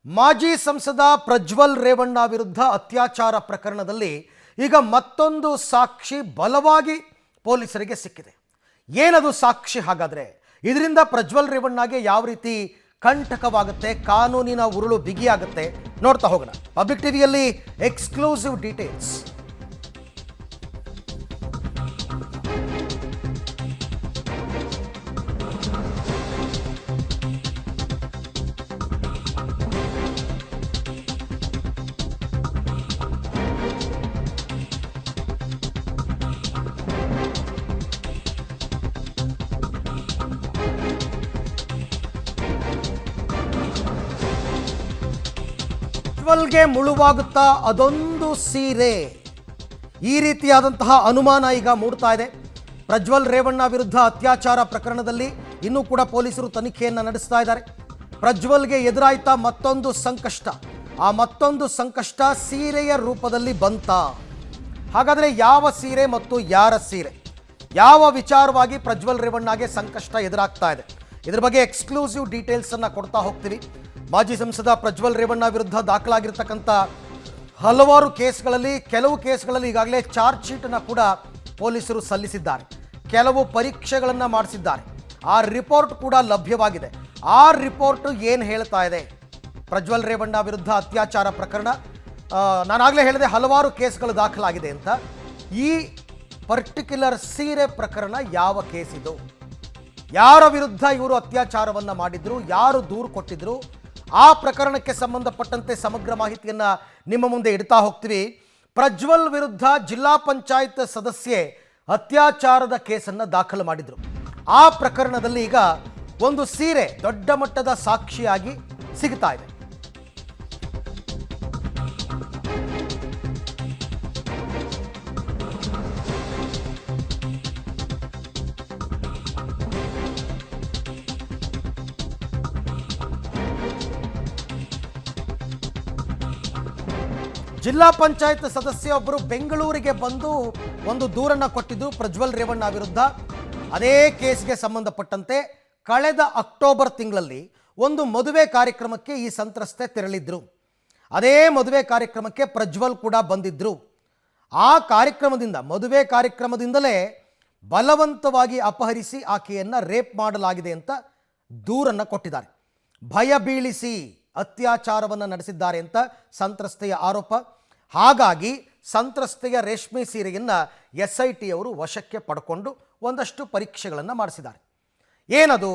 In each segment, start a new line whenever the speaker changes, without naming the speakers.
ಮಾಜಿ ಸಂಸದ ಪ್ರಜ್ವಲ್ ರೇವಣ್ಣ ವಿರುದ್ಧ ಅತ್ಯಾಚಾರ ಪ್ರಕರಣದಲ್ಲಿ ಈಗ ಮತ್ತೊಂದು ಸಾಕ್ಷಿ ಬಲವಾಗಿ ಪೊಲೀಸರಿಗೆ ಸಿಕ್ಕಿದೆ. ಏನದು ಸಾಕ್ಷಿ? ಹಾಗಾದರೆ ಇದರಿಂದ ಪ್ರಜ್ವಲ್ ರೇವಣ್ಣಗೆ ಯಾವ ರೀತಿ ಕಂಟಕವಾಗುತ್ತೆ, ಕಾನೂನಿನ ಉರುಳು ಬಿಗಿಯಾಗುತ್ತೆ, ನೋಡ್ತಾ ಹೋಗೋಣ. ಪಬ್ಲಿಕ್ ಟಿವಿಯಲ್ಲಿ ಎಕ್ಸ್ಕ್ಲೂಸಿವ್ ಡೀಟೇಲ್ಸ್. ಪ್ರಜ್ವಲ್ಗೆ ಮುಳುವಾಗುತ್ತಾ ಅದೊಂದು ಸೀರೆ, ಈ ರೀತಿಯಾದಂತಹ ಅನುಮಾನ ಈಗ ಮೂಡ್ತಾ ಇದೆ. ಪ್ರಜ್ವಲ್ ರೇವಣ್ಣ ವಿರುದ್ಧ ಅತ್ಯಾಚಾರ ಪ್ರಕರಣದಲ್ಲಿ ಇನ್ನೂ ಕೂಡ ಪೊಲೀಸರು ತನಿಖೆಯನ್ನು ನಡೆಸ್ತಾ ಇದ್ದಾರೆ. ಪ್ರಜ್ವಲ್ಗೆ ಎದುರಾಯ್ತಾ ಮತ್ತೊಂದು ಸಂಕಷ್ಟ. ಆ ಮತ್ತೊಂದು ಸಂಕಷ್ಟ ಸೀರೆಯ ರೂಪದಲ್ಲಿ ಬಂತ. ಹಾಗಾದರೆ ಯಾವ ಸೀರೆ ಮತ್ತು ಯಾರ ಸೀರೆ, ಯಾವ ವಿಚಾರವಾಗಿ ಪ್ರಜ್ವಲ್ ರೇವಣ್ಣಗೆ ಸಂಕಷ್ಟ ಎದುರಾಗ್ತಾ ಇದೆ, ಇದ್ರ ಬಗ್ಗೆ ಎಕ್ಸ್ಕ್ಲೂಸಿವ್ ಡೀಟೇಲ್ಸ್ ಅನ್ನು ಕೊಡ್ತಾ ಹೋಗ್ತೀವಿ. ಮಾಜಿ ಸಂಸದ ಪ್ರಜ್ವಲ್ ರೇವಣ್ಣ ವಿರುದ್ಧ ದಾಖಲಾಗಿರ್ತಕ್ಕಂಥ ಹಲವಾರು ಕೇಸ್ಗಳಲ್ಲಿ, ಕೆಲವು ಕೇಸ್ಗಳಲ್ಲಿ ಈಗಾಗಲೇ ಚಾರ್ಜ್ ಶೀಟನ್ನು ಕೂಡ ಪೊಲೀಸರು ಸಲ್ಲಿಸಿದ್ದಾರೆ. ಕೆಲವು ಪರೀಕ್ಷೆಗಳನ್ನು ಮಾಡಿಸಿದ್ದಾರೆ. ಆ ರಿಪೋರ್ಟ್ ಕೂಡ ಲಭ್ಯವಾಗಿದೆ. ಆ ರಿಪೋರ್ಟ್ ಏನು ಹೇಳ್ತಾ ಇದೆ? ಪ್ರಜ್ವಲ್ ರೇವಣ್ಣ ವಿರುದ್ಧ ಅತ್ಯಾಚಾರ ಪ್ರಕರಣ, ನಾನಾಗಲೇ ಹೇಳಿದೆ ಹಲವಾರು ಕೇಸ್ಗಳು ದಾಖಲಾಗಿದೆ ಅಂತ. ಈ ಪರ್ಟಿಕ್ಯುಲರ್ ಸೀರೆ ಪ್ರಕರಣ ಯಾವ ಕೇಸ್ ಇದು? ಯಾರ ವಿರುದ್ಧ ಇವರು ಅತ್ಯಾಚಾರವನ್ನು ಮಾಡಿದ್ರು, ಯಾರು ದೂರು ಕೊಟ್ಟಿದ್ರು, ಆ ಪ್ರಕರಣಕ್ಕೆ ಸಂಬಂಧಪಟ್ಟಂತೆ ಸಮಗ್ರ ಮಾಹಿತಿಯನ್ನು ನಿಮ್ಮ ಮುಂದೆ ಇಡ್ತಾ ಹೋಗ್ತೀವಿ. ಪ್ರಜ್ವಲ್ ವಿರುದ್ಧ ಜಿಲ್ಲಾ ಪಂಚಾಯತ್ ಸದಸ್ಯೆ ಅತ್ಯಾಚಾರದ ಕೇಸನ್ನು ದಾಖಲು ಮಾಡಿದ್ರು. ಆ ಪ್ರಕರಣದಲ್ಲಿ ಈಗ ಒಂದು ಸೀರೆ ದೊಡ್ಡ ಮಟ್ಟದ ಸಾಕ್ಷಿಯಾಗಿ ಸಿಗ್ತಾ ಇದೆ. ಜಿಲ್ಲಾ ಪಂಚಾಯತ್ ಸದಸ್ಯ ಒಬ್ಬರು ಬೆಂಗಳೂರಿಗೆ ಬಂದು ಒಂದು ದೂರನ್ನು ಕೊಟ್ಟಿದ್ದು ಪ್ರಜ್ವಲ್ ರೇವಣ್ಣ ವಿರುದ್ಧ. ಅದೇ ಕೇಸ್ಗೆ ಸಂಬಂಧಪಟ್ಟಂತೆ ಕಳೆದ ಅಕ್ಟೋಬರ್ ತಿಂಗಳಲ್ಲಿ ಒಂದು ಮದುವೆ ಕಾರ್ಯಕ್ರಮಕ್ಕೆ ಈ ಸಂತ್ರಸ್ತೆ ತೆರಳಿದ್ರು. ಅದೇ ಮದುವೆ ಕಾರ್ಯಕ್ರಮಕ್ಕೆ ಪ್ರಜ್ವಲ್ ಕೂಡ ಬಂದಿದ್ರು. ಆ ಕಾರ್ಯಕ್ರಮದಿಂದ, ಮದುವೆ ಕಾರ್ಯಕ್ರಮದಿಂದಲೇ ಬಲವಂತವಾಗಿ ಅಪಹರಿಸಿ ಆಕೆಯನ್ನು ರೇಪ್ ಮಾಡಲಾಗಿದೆ ಅಂತ ದೂರನ್ನು ಕೊಟ್ಟಿದ್ದಾರೆ. ಭಯ ಬೀಳಿಸಿ ಅತ್ಯಾಚಾರವನ್ನು ನಡೆಸಿದ್ದಾರೆ ಅಂತ ಸಂತ್ರಸ್ತೆಯ ಆರೋಪ. ಹಾಗಾಗಿ ಸಂತ್ರಸ್ತೆಯ ರೇಷ್ಮೆ ಸೀರೆಯನ್ನು SIT ಅವರು ವಶಕ್ಕೆ ಪಡ್ಕೊಂಡು ಒಂದಷ್ಟು ಪರೀಕ್ಷೆಗಳನ್ನು ಮಾಡಿಸಿದ್ದಾರೆ. ಏನದು?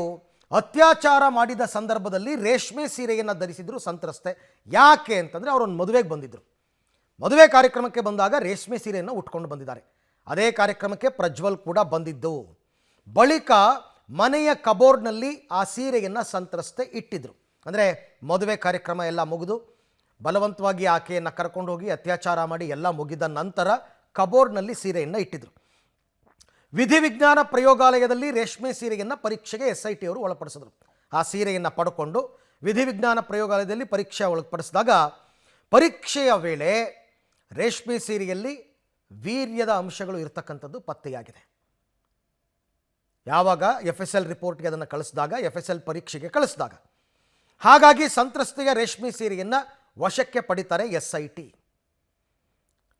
ಅತ್ಯಾಚಾರ ಮಾಡಿದ ಸಂದರ್ಭದಲ್ಲಿ ರೇಷ್ಮೆ ಸೀರೆಯನ್ನು ಧರಿಸಿದ್ರು ಸಂತ್ರಸ್ತೆ. ಯಾಕೆ ಅಂತಂದರೆ ಅವರೊಂದು ಮದುವೆಗೆ ಬಂದಿದ್ದರು. ಮದುವೆ ಕಾರ್ಯಕ್ರಮಕ್ಕೆ ಬಂದಾಗ ರೇಷ್ಮೆ ಸೀರೆಯನ್ನು ಉಟ್ಕೊಂಡು ಬಂದಿದ್ದಾರೆ. ಅದೇ ಕಾರ್ಯಕ್ರಮಕ್ಕೆ ಪ್ರಜ್ವಲ್ ಕೂಡ ಬಂದಿದ್ದು. ಬಳಿಕ ಮನೆಯ ಕಬೋರ್ಡ್ನಲ್ಲಿ ಆ ಸೀರೆಯನ್ನು ಸಂತ್ರಸ್ತೆ ಇಟ್ಟಿದ್ರು. ಅಂದರೆ ಮದುವೆ ಕಾರ್ಯಕ್ರಮ ಎಲ್ಲ ಮುಗಿದು ಬಲವಂತವಾಗಿ ಆಕೆಯನ್ನು ಕರ್ಕೊಂಡು ಹೋಗಿ ಅತ್ಯಾಚಾರ ಮಾಡಿ ಎಲ್ಲ ಮುಗಿದ ನಂತರ ಕಬೋರ್ಡ್ನಲ್ಲಿ ಸೀರೆಯನ್ನು ಇಟ್ಟಿದ್ರು. ವಿಧಿವಿಜ್ಞಾನ ಪ್ರಯೋಗಾಲಯದಲ್ಲಿ ರೇಷ್ಮೆ ಸೀರೆಯನ್ನು ಪರೀಕ್ಷೆಗೆ SIT ಅವರು ಒಳಪಡಿಸಿದ್ರು. ಆ ಸೀರೆಯನ್ನು ಪಡ್ಕೊಂಡು ವಿಧಿವಿಜ್ಞಾನ ಪ್ರಯೋಗಾಲಯದಲ್ಲಿ ಪರೀಕ್ಷೆ ಒಳಪಡಿಸಿದಾಗ ಪರೀಕ್ಷೆಯ ವೇಳೆ ರೇಷ್ಮೆ ಸೀರೆಯಲ್ಲಿ ವೀರ್ಯದ ಅಂಶಗಳು ಇರತಕ್ಕಂಥದ್ದು ಪತ್ತೆಯಾಗಿದೆ. ಯಾವಾಗ FSL ರಿಪೋರ್ಟ್ಗೆ ಅದನ್ನು ಕಳಿಸಿದಾಗ, FSL ಪರೀಕ್ಷೆಗೆ ಕಳಿಸಿದಾಗ. ಹಾಗಾಗಿ ಸಂತ್ರಸ್ತೆಯ ರೇಷ್ಮೆ ಸೀರೆಯನ್ನು ವಶಕ್ಕೆ ಪಡಿತಾರೆ SIT.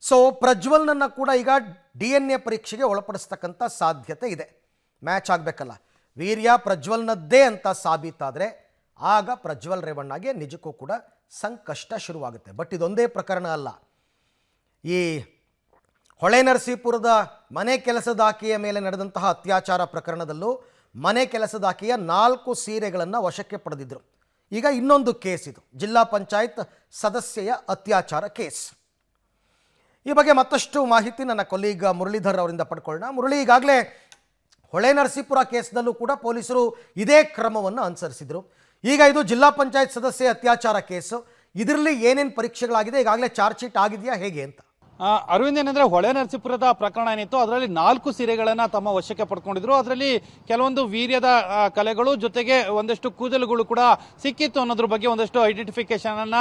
ಸೊ ಪ್ರಜ್ವಲ್ನನ್ನು ಕೂಡ ಈಗ DNA ಪರೀಕ್ಷೆಗೆ ಒಳಪಡಿಸ್ತಕ್ಕಂಥ ಸಾಧ್ಯತೆ ಇದೆ. ಮ್ಯಾಚ್ ಆಗಬೇಕಲ್ಲ, ವೀರ್ಯ ಪ್ರಜ್ವಲ್ನದ್ದೇ ಅಂತ ಸಾಬೀತಾದರೆ ಆಗ ಪ್ರಜ್ವಲ್ ರೇವಣ್ಣಗೆ ನಿಜಕ್ಕೂ ಕೂಡ ಸಂಕಷ್ಟ ಶುರುವಾಗುತ್ತೆ. ಬಟ್ ಇದೊಂದೇ ಪ್ರಕರಣ ಅಲ್ಲ. ಈ ಹೊಳೆನರಸೀಪುರದ ಮನೆ ಕೆಲಸದಾಕೆಯ ಮೇಲೆ ನಡೆದಂತಹ ಅತ್ಯಾಚಾರ ಪ್ರಕರಣದಲ್ಲೂ ಮನೆ ಕೆಲಸದಾಕೆಯ 4 ಸೀರೆಗಳನ್ನು ವಶಕ್ಕೆ ಪಡೆದಿದ್ದರು. ಈಗ ಇನ್ನೊಂದು ಕೇಸ್ ಇದು, ಜಿಲ್ಲಾ ಪಂಚಾಯತ್ ಸದಸ್ಯೆಯ ಅತ್ಯಾಚಾರ ಕೇಸ್. ಈ ಬಗ್ಗೆ ಮತ್ತಷ್ಟು ಮಾಹಿತಿ ನನ್ನ ಕೊಲೀಗ್ ಮುರಳೀಧರ್ ಅವರಿಂದ ಪಡ್ಕೊಳ್ಳೋಣ. ಮುರಳಿ, ಈಗಾಗಲೇ ಹೊಳೆನರಸೀಪುರ ಕೇಸ್ನಲ್ಲೂ ಕೂಡ ಪೊಲೀಸರು ಇದೇ ಕ್ರಮವನ್ನು ಅನುಸರಿಸಿದರು. ಈಗ ಇದು ಜಿಲ್ಲಾ ಪಂಚಾಯತ್ ಸದಸ್ಯೆ ಅತ್ಯಾಚಾರ ಕೇಸು. ಇದರಲ್ಲಿ ಏನೇನು ಪರೀಕ್ಷೆಗಳಾಗಿದೆ, ಈಗಾಗಲೇ ಚಾರ್ಜ್ ಶೀಟ್ ಆಗಿದೆಯಾ ಹೇಗೆ ಅಂತ?
ಅರವಿಂದ್, ಏನಂದ್ರೆ ಹೊಳೆ ನರಸೀಪುರದ ಪ್ರಕರಣ ಏನಿತ್ತು ಅದರಲ್ಲಿ 4 ಸೀರೆಗಳನ್ನ ತಮ್ಮ ವಶಕ್ಕೆ ಪಡ್ಕೊಂಡಿದ್ರು. ಅದರಲ್ಲಿ ಕೆಲವೊಂದು ವೀರ್ಯದ ಕಲೆಗಳು ಜೊತೆಗೆ ಒಂದಷ್ಟು ಕೂದಲುಗಳು ಕೂಡ ಸಿಕ್ಕಿತ್ತು ಅನ್ನೋದ್ರ ಬಗ್ಗೆ ಒಂದಷ್ಟು ಐಡೆಂಟಿಫಿಕೇಶನ್ ಅನ್ನ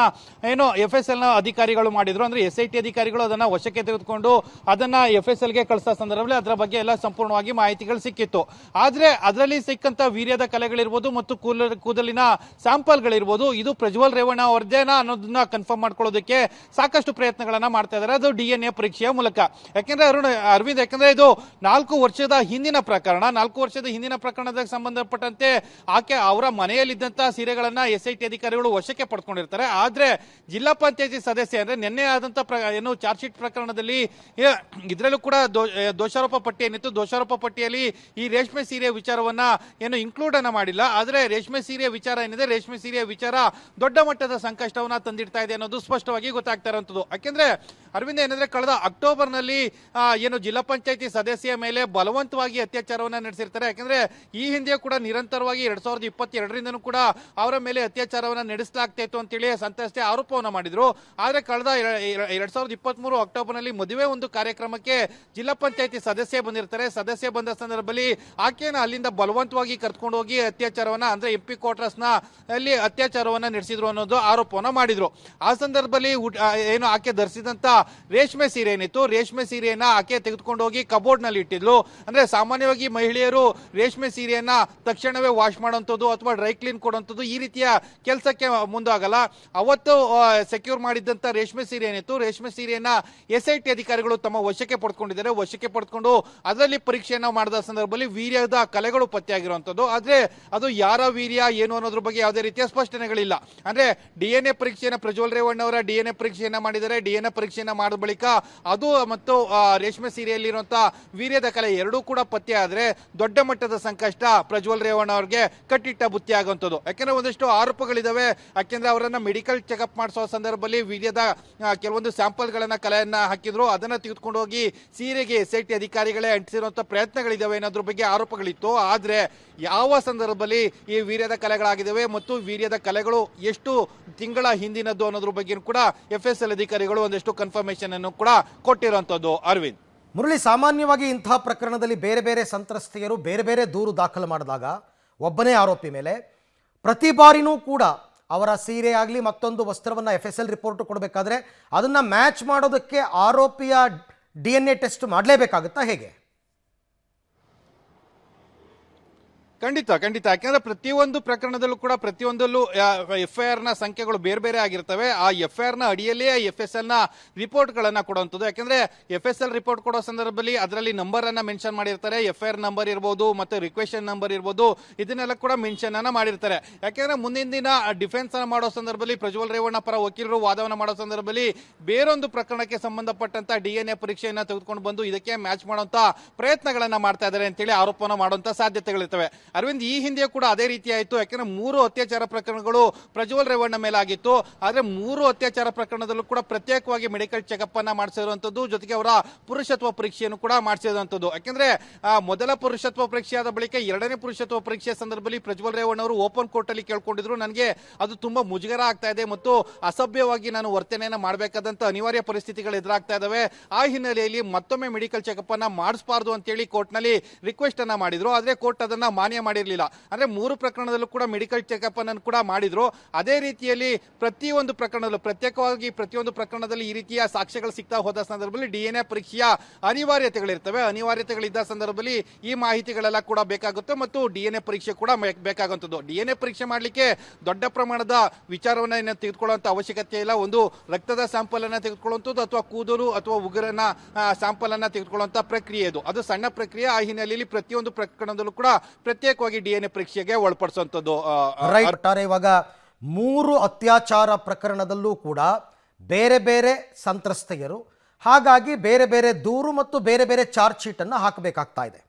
ಏನು FSL ನ ಅಧಿಕಾರಿಗಳು ಮಾಡಿದ್ರು. ಅಂದ್ರೆ SIT ಅಧಿಕಾರಿಗಳು ಅದನ್ನ ವಶಕ್ಕೆ ತೆಗೆದುಕೊಂಡು ಅದನ್ನ FSL ಗೆ ಕಳಿಸೋ ಸಂದರ್ಭದಲ್ಲಿ ಅದರ ಬಗ್ಗೆ ಎಲ್ಲ ಸಂಪೂರ್ಣವಾಗಿ ಮಾಹಿತಿಗಳು ಸಿಕ್ಕಿತ್ತು. ಆದ್ರೆ ಅದರಲ್ಲಿ ಸಿಕ್ಕಂತ ವೀರ್ಯದ ಕಲೆಗಳಿರ್ಬೋದು ಮತ್ತು ಕೂದಲಿನ ಸ್ಯಾಂಪಲ್ಗಳಿರ್ಬೋದು ಇದು ಪ್ರಜ್ವಲ್ ರೇವಣ್ಣ ಅವರದೇನಾ ಅನ್ನೋದನ್ನ ಕನ್ಫರ್ಮ್ ಮಾಡ್ಕೊಳ್ಳೋದಕ್ಕೆ ಸಾಕಷ್ಟು ಪ್ರಯತ್ನಗಳನ್ನ ಮಾಡ್ತಾ ಇದ್ದಾರೆ, ಅದು DNA ಪರೀಕ್ಷೆಯ ಮೂಲಕ. ಯಾಕೆಂದ್ರೆ ಅರವಿಂದ್, ಯಾಕಂದ್ರೆ ಇದು 4 ವರ್ಷದ ಹಿಂದಿನ ಪ್ರಕರಣ. 4 ವರ್ಷದ ಹಿಂದಿನ ಪ್ರಕರಣಕ್ಕೆ ಸಂಬಂಧಪಟ್ಟಂತೆ ಆಕೆ ಅವರ ಮನೆಯಲ್ಲಿದ್ದಂತಹ ಸೀರೆಗಳನ್ನ SIT ಅಧಿಕಾರಿಗಳು ವಶಕ್ಕೆ ಪಡ್ಕೊಂಡಿರ್ತಾರೆ. ಆದ್ರೆ ಜಿಲ್ಲಾ ಪಂಚಾಯತಿ ಸದಸ್ಯ ಅಂದ್ರೆ ನಿನ್ನೆ ಆದಂತ ಏನು ಚಾರ್ಜ್ ಶೀಟ್ ಪ್ರಕರಣದಲ್ಲಿ ಇದರಲ್ಲೂ ಕೂಡ ದೋಷಾರೋಪ ಪಟ್ಟಿ ಏನಿತ್ತು, ದೋಷಾರೋಪ ಪಟ್ಟಿಯಲ್ಲಿ ಈ ರೇಷ್ಮೆ ಸೀರೆ ವಿಚಾರವನ್ನ ಏನು ಇನ್ಕ್ಲೂಡ್ ಅನ್ನ ಮಾಡಿಲ್ಲ. ಆದ್ರೆ ರೇಷ್ಮೆ ಸೀರೆಯ ವಿಚಾರ ಏನಿದೆ, ರೇಷ್ಮೆ ಸೀರೆಯ ವಿಚಾರ ದೊಡ್ಡ ಮಟ್ಟದ ಸಂಕಷ್ಟವನ್ನ ತಂದಿಡ್ತಾ ಇದೆ ಅನ್ನೋದು ಸ್ಪಷ್ಟವಾಗಿ ಗೊತ್ತಾಗ್ತಾ ಇರುವಂತದ್ದು. ಯಾಕೆಂದ್ರೆ ಅರವಿಂದ, ಏನಂದ್ರೆ ಕಳೆದ ಅಕ್ಟೋಬರ್ನಲ್ಲಿ ಏನು ಜಿಲ್ಲಾ ಪಂಚಾಯತಿ ಸದಸ್ಯೆಯ ಮೇಲೆ ಬಲವಂತವಾಗಿ ಅತ್ಯಾಚಾರವನ್ನ ನಡೆಸಿರ್ತಾರೆ. ಯಾಕಂದ್ರೆ ಈ ಹಿಂದೆ ಕೂಡ ನಿರಂತರವಾಗಿ 2022ರಿಂದನೂ ಕೂಡ ಅವರ ಮೇಲೆ ಅತ್ಯಾಚಾರವನ್ನ ನಡೆಸಲಾಗ್ತಾ ಇತ್ತು ಅಂತೇಳಿ ಸಂತ್ರಸ್ತೆ ಆರೋಪವನ್ನ ಮಾಡಿದ್ರು. ಆದ್ರೆ ಕಳೆದ 2023 ಅಕ್ಟೋಬರ್ನಲ್ಲಿ ಮದುವೆ ಒಂದು ಕಾರ್ಯಕ್ರಮಕ್ಕೆ ಜಿಲ್ಲಾ ಪಂಚಾಯತಿ ಸದಸ್ಯೆ ಬಂದಿರ್ತಾರೆ. ಸದಸ್ಯೆ ಬಂದ ಸಂದರ್ಭದಲ್ಲಿ ಆಕೆಯನ್ನು ಅಲ್ಲಿಂದ ಬಲವಂತವಾಗಿ ಕರ್ಕೊಂಡು ಹೋಗಿ ಅತ್ಯಾಚಾರವನ್ನ ಅಂದ್ರೆ MP ಕ್ವಾರ್ಟರ್ಸ್ ನ ಅಲ್ಲಿ ಅತ್ಯಾಚಾರವನ್ನ ನಡೆಸಿದ್ರು ಅನ್ನೋದು ಆರೋಪವನ್ನ ಮಾಡಿದ್ರು. ಆ ಸಂದರ್ಭದಲ್ಲಿ ಏನು ಆಕೆ ಧರಿಸಿದಂತ ರೇಷ್ಮೆ ಸೀರೆ ಏನಿತ್ತು, ರೇಷ್ಮೆ ಸೀರೆಯನ್ನ ಆಕೆ ತೆಗೆದುಕೊಂಡು ಹೋಗಿ ಕಬೋರ್ಡ್ ನಲ್ಲಿ ಇಟ್ಟಿದ್ಲು. ಅಂದ್ರೆ ಸಾಮಾನ್ಯವಾಗಿ ಮಹಿಳೆಯರು ರೇಷ್ಮೆ ಸೀರೆಯನ್ನ ತಕ್ಷಣವೇ ವಾಶ್ ಮಾಡುವಂಥದ್ದು ಅಥವಾ ಡ್ರೈ ಕ್ಲೀನ್ ಕೊಡುವಂಥದ್ದು ಈ ರೀತಿಯ ಕೆಲಸಕ್ಕೆ ಮುಂದಾಗಲ್ಲ. ಅವತ್ತು ಸೆಕ್ಯೂರ್ ಮಾಡಿದ್ದಂತ ರೇಷ್ಮೆ ಸೀರೆ ಏನಿತ್ತು, ರೇಷ್ಮೆ ಸೀರೆಯನ್ನ SIT ಅಧಿಕಾರಿಗಳು ತಮ್ಮ ವಶಕ್ಕೆ ಪಡ್ಕೊಂಡಿದ್ದಾರೆ. ವಶಕ್ಕೆ ಪಡ್ಕೊಂಡು ಅದರಲ್ಲಿ ಪರೀಕ್ಷೆಯನ್ನ ಮಾಡಿದ ಸಂದರ್ಭದಲ್ಲಿ ವೀರ್ಯದ ಕಲೆಗಳು ಪತ್ತೆಯಾಗಿರುವಂತದ್ದು. ಆದ್ರೆ ಅದು ಯಾರ ವೀರ್ಯ ಏನು ಅನ್ನೋದ್ರ ಬಗ್ಗೆ ಯಾವುದೇ ರೀತಿಯ ಸ್ಪಷ್ಟನೆಗಳಿಲ್ಲ. ಅಂದ್ರೆ DNA ಪರೀಕ್ಷೆಯನ್ನ ಪ್ರಜ್ವಲ್ ರೇವಣ್ಣ ಅವರ DNA ಪರೀಕ್ಷೆಯನ್ನ ಮಾಡಿದ್ದಾರೆ. DNA ಪರೀಕ್ಷೆಯನ್ನ ಮಾಡಿದ ಬಳಿಕ ಅದು ಮತ್ತು ರೇಷ್ಮೆ ಸೀರೆಯಲ್ಲಿರುವಂತಹ ವೀರ್ಯದ ಕಲೆ ಎರಡೂ ಕೂಡ ಪತ್ತೆ ಆದ್ರೆ ದೊಡ್ಡ ಮಟ್ಟದ ಸಂಕಷ್ಟ ಪ್ರಜ್ವಲ್ ರೇವಣ್ಣ ಅವರಿಗೆ ಕಟ್ಟಿಟ್ಟ ಬುತ್ತಿ ಆಗುವಂಥದ್ದು. ಯಾಕೆಂದ್ರೆ ಒಂದಷ್ಟು ಆರೋಪಗಳಿದಾವೆ. ಯಾಕೆಂದ್ರೆ ಅವರನ್ನ ಮೆಡಿಕಲ್ ಚೆಕ್ಅಪ್ ಮಾಡಿಸುವ ಸಂದರ್ಭದಲ್ಲಿ ವೀರ್ಯದ ಕೆಲವೊಂದು ಸ್ಯಾಂಪಲ್ ಗಳನ್ನ ಕಲೆಯನ್ನ ಹಾಕಿದ್ರು. ಅದನ್ನ ತೆಗೆದುಕೊಂಡು ಹೋಗಿ ಸೀರೆಗೆ SIT ಅಧಿಕಾರಿಗಳೇ ಅಂಟಿಸಿರುವಂತಹ ಪ್ರಯತ್ನಗಳಿದಾವೆ ಅನ್ನೋದ್ರ ಬಗ್ಗೆ ಆರೋಪಗಳಿತ್ತು. ಆದ್ರೆ ಯಾವ ಸಂದರ್ಭದಲ್ಲಿ ಈ ವೀರ್ಯದ ಕಲೆಗಳಾಗಿದ್ದಾವೆ ಮತ್ತು ವೀರ್ಯದ ಕಲೆಗಳು ಎಷ್ಟು ತಿಂಗಳ ಹಿಂದಿನದ್ದು ಅನ್ನೋದ್ರ ಬಗ್ಗೆ ಕೂಡ FSL ಅಧಿಕಾರಿಗಳು ಒಂದಷ್ಟು ಕನ್ಫರ್ಮೇಶನ್ ಅನ್ನು ಕೂಡ ಕೊಟ್ಟಿರುವಂತದ್ದು. ಅರವಿಂದ್,
ಮುರಳಿ, ಸಾಮಾನ್ಯವಾಗಿ ಇಂತಹ ಪ್ರಕರಣದಲ್ಲಿ ಬೇರೆ ಬೇರೆ ಸಂತ್ರಸ್ತೆಯರು ಬೇರೆ ಬೇರೆ ದೂರು ದಾಖಲು ಮಾಡಿದಾಗ ಒಬ್ಬನೇ ಆರೋಪಿ ಮೇಲೆ ಪ್ರತಿ ಬಾರಿನೂ ಕೂಡ ಅವರ ಸೀರೆ ಆಗಲಿ ಮತ್ತೊಂದು ವಸ್ತ್ರವನ್ನು FSL ರಿಪೋರ್ಟ್ ಕೊಡಬೇಕಾದ್ರೆ ಅದನ್ನು ಮ್ಯಾಚ್ ಮಾಡೋದಕ್ಕೆ ಆರೋಪಿಯ DNA ಟೆಸ್ಟ್ ಮಾಡಲೇಬೇಕಾಗುತ್ತಾ, ಹೇಗೆ?
ಖಂಡಿತ. ಯಾಕೆಂದ್ರೆ ಪ್ರತಿಯೊಂದು ಪ್ರಕರಣದಲ್ಲೂ ಕೂಡ ಪ್ರತಿಯೊಂದಲ್ಲೂ FIR ನ ಸಂಖ್ಯೆಗಳು ಬೇರೆ ಬೇರೆ ಆಗಿರ್ತವೆ. ಆ FIR ನ ಅಡಿಯಲ್ಲೇ FSL ನ ರಿಪೋರ್ಟ್ ಗಳನ್ನ ಕೊಡುವಂಥದ್ದು. ಯಾಕಂದ್ರೆ FSL ರಿಪೋರ್ಟ್ ಕೊಡೋ ಸಂದರ್ಭದಲ್ಲಿ ಅದರಲ್ಲಿ ನಂಬರ್ ಅನ್ನ ಮೆನ್ಷನ್ ಮಾಡಿರ್ತಾರೆ. FIR ನಂಬರ್ ಇರ್ಬೋದು ಮತ್ತೆ ರಿಕ್ವೆಷನ್ ನಂಬರ್ ಇರ್ಬೋದು, ಇದನ್ನೆಲ್ಲ ಕೂಡ ಮೆನ್ಷನ್ ಅನ್ನ ಮಾಡಿರ್ತಾರೆ. ಯಾಕಂದ್ರೆ ಮುಂದಿನ ದಿನ ಡಿಫೆನ್ಸ್ ಅನ್ನ ಮಾಡೋ ಸಂದರ್ಭದಲ್ಲಿ ಪ್ರಜ್ವಲ್ ರೇವಣ್ಣ ಪರ ವಕೀಲರು ವಾದವನ್ನ ಮಾಡೋ ಸಂದರ್ಭದಲ್ಲಿ ಬೇರೊಂದು ಪ್ರಕರಣಕ್ಕೆ ಸಂಬಂಧಪಟ್ಟಂತ DNA ಪರೀಕ್ಷೆಯನ್ನ ತೆಗೆದುಕೊಂಡು ಬಂದು ಇದಕ್ಕೆ ಮ್ಯಾಚ್ ಮಾಡುವಂತ ಪ್ರಯತ್ನಗಳನ್ನ ಮಾಡ್ತಾ ಇದ್ದಾರೆ ಅಂತೇಳಿ ಆರೋಪನ ಮಾಡುವಂತ ಸಾಧ್ಯತೆಗಳಿರ್ತವೆ. ಅರವಿಂದ್, ಈ ಹಿಂದೆ ಕೂಡ ಅದೇ ರೀತಿ ಆಯಿತು. ಯಾಕಂದ್ರೆ 3 ಅತ್ಯಾಚಾರ ಪ್ರಕರಣಗಳು ಪ್ರಜ್ವಲ್ ರೇವಣ್ಣ ಮೇಲೆ ಆಗಿತ್ತು. ಆದ್ರೆ 3 ಅತ್ಯಾಚಾರ ಪ್ರಕರಣದಲ್ಲೂ ಕೂಡ ಪ್ರತ್ಯೇಕವಾಗಿ ಮೆಡಿಕಲ್ ಚೆಕಪ್ ಅನ್ನ ಮಾಡಿಸಿರುವಂತದ್ದು, ಜೊತೆಗೆ ಅವರ ಪುರುಷತ್ವ ಪರೀಕ್ಷೆಯನ್ನು ಕೂಡ ಮಾಡಿಸಿರುವಂತದ್ದು. ಯಾಕಂದ್ರೆ ಮೊದಲ ಪುರುಷತ್ವ ಪರೀಕ್ಷೆ ಆದ ಬಳಿಕ ಎರಡನೇ ಪುರುಷತ್ವ ಪರೀಕ್ಷೆಯ ಸಂದರ್ಭದಲ್ಲಿ ಪ್ರಜ್ವಲ್ ರೇವಣ್ಣ ಅವರು ಓಪನ್ ಕೋರ್ಟ್ ಅಲ್ಲಿ ಕೇಳ್ಕೊಂಡಿದ್ರು, ನನಗೆ ಅದು ತುಂಬಾ ಮುಜುಗರ ಆಗ್ತಾ ಇದೆ ಮತ್ತು ಅಸಭ್ಯವಾಗಿ ನಾನು ವರ್ತನೆಯನ್ನ ಮಾಡಬೇಕಾದಂತ ಅನಿವಾರ್ಯ ಪರಿಸ್ಥಿತಿಗಳು ಎದುರಾಗ್ತಾ ಇದಾವೆ. ಆ ಹಿನ್ನೆಲೆಯಲ್ಲಿ ಮತ್ತೊಮ್ಮೆ ಮೆಡಿಕಲ್ ಚೆಕಪ್ ಅನ್ನ ಮಾಡಿಸಬಾರದು ಅಂತೇಳಿ ಕೋರ್ಟ್ ನಲ್ಲಿ ರಿಕ್ವೆಸ್ಟ್ ಅನ್ನ ಮಾಡಿದ್ರು. ಆದ್ರೆ ಕೋರ್ಟ್ ಅದನ್ನ ಮಾನ್ಯ ಮಾಡಿರಲಿಲ್ಲ. ಅಂದ್ರೆ 3 ಪ್ರಕರಣದಲ್ಲೂ ಕೂಡ ಮೆಡಿಕಲ್ ಚೆಕಪ್ ಅನ್ನು ಕೂಡ ಮಾಡಿದ್ರು. ಅದೇ ರೀತಿಯಲ್ಲಿ ಪ್ರತಿಯೊಂದು ಪ್ರಕರಣದಲ್ಲೂ ಪ್ರತ್ಯೇಕವಾಗಿ ಪ್ರತಿಯೊಂದು ಪ್ರಕರಣದಲ್ಲಿ ಈ ರೀತಿಯ ಸಾಕ್ಷ್ಯಗಳು ಸಿಗ್ತಾ ಹೋದ ಸಂದರ್ಭದಲ್ಲಿ DNA ಪರೀಕ್ಷೆಯ ಅನಿವಾರ್ಯತೆಗಳಿರ್ತವೆ. ಅನಿವಾರ್ಯತೆಗಳಿದ್ದ ಸಂದರ್ಭದಲ್ಲಿ ಈ ಮಾಹಿತಿಗಳೆಲ್ಲ ಕೂಡ ಬೇಕಾಗುತ್ತೆ ಮತ್ತು DNA ಪರೀಕ್ಷೆ ಕೂಡ ಬೇಕಾಗುವಂಥದ್ದು. DNA ಪರೀಕ್ಷೆ ಮಾಡಲಿಕ್ಕೆ ದೊಡ್ಡ ಪ್ರಮಾಣದ ವಿಚಾರವನ್ನ ತೆಗೆದುಕೊಳ್ಳುವಂತ ಅವಶ್ಯಕತೆ ಇಲ್ಲ. ಒಂದು ರಕ್ತದ ಸ್ಯಾಂಪಲ್ ಅನ್ನ ತೆಗೆದುಕೊಳ್ಳುವಂಥದ್ದು ಅಥವಾ ಕೂದಲು ಅಥವಾ ಉಗುರನ್ನ ಸ್ಯಾಂಪಲ್ ಅನ್ನ ತೆಗೆದುಕೊಳ್ಳುವಂತ ಪ್ರಕ್ರಿಯೆ ಅದು ಸಣ್ಣ ಪ್ರಕ್ರಿಯೆ. ಆ ಹಿನ್ನೆಲೆಯಲ್ಲಿ ಪ್ರತಿಯೊಂದು ಪ್ರಕರಣದಲ್ಲೂ ಕೂಡ ಪ್ರತ್ಯೇಕವಾಗಿ DNA ಪರೀಕ್ಷೆಗೆ ಒಳಪಡಿಸುವಂಥದ್ದು.
ಇವಾಗ 3 ಅತ್ಯಾಚಾರ ಪ್ರಕರಣದಲ್ಲೂ ಕೂಡ ಬೇರೆ ಬೇರೆ ಸಂತ್ರಸ್ತೆಯರು, ಹಾಗಾಗಿ ಬೇರೆ ಬೇರೆ ದೂರು ಮತ್ತು ಬೇರೆ ಬೇರೆ ಚಾರ್ಜ್ ಶೀಟ್ ಅನ್ನು ಹಾಕಬೇಕಾಗ್ತಾ ಇದೆ.